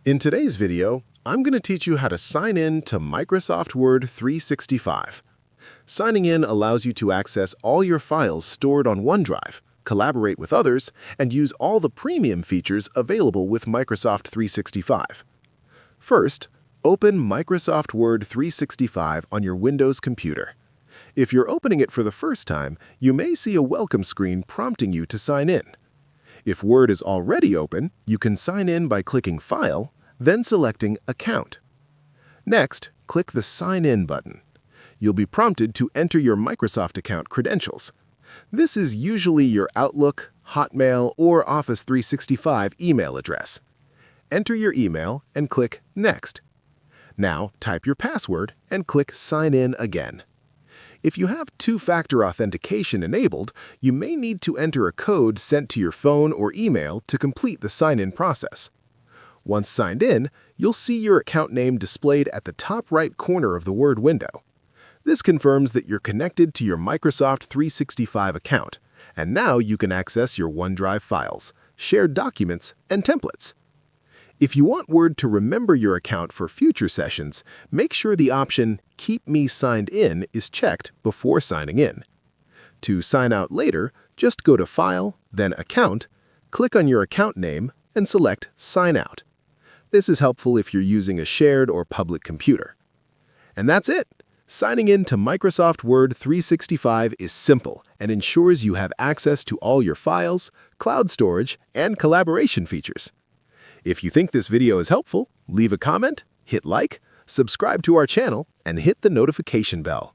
In today's video, I'm going to teach you how to sign in to Microsoft Word 365. Signing in allows you to access all your files stored on OneDrive, collaborate with others, and use all the premium features available with Microsoft 365. First, open Microsoft Word 365 on your Windows computer. If you're opening it for the first time, you may see a welcome screen prompting you to sign in. If Word is already open, you can sign in by clicking File, then selecting Account. Next, click the Sign In button. You'll be prompted to enter your Microsoft account credentials. This is usually your Outlook, Hotmail, or Office 365 email address. Enter your email and click Next. Now, type your password and click Sign In again. If you have two-factor authentication enabled, you may need to enter a code sent to your phone or email to complete the sign-in process. Once signed in, you'll see your account name displayed at the top right corner of the Word window. This confirms that you're connected to your Microsoft 365 account, and now you can access your OneDrive files, shared documents, and templates. If you want Word to remember your account for future sessions, make sure the option Keep Me Signed In is checked before signing in. To sign out later, just go to File, then Account, click on your account name, and select Sign Out. This is helpful if you're using a shared or public computer. And that's it! Signing in to Microsoft Word 365 is simple and ensures you have access to all your files, cloud storage, and collaboration features. If you think this video is helpful, leave a comment, hit like, subscribe to our channel, and hit the notification bell.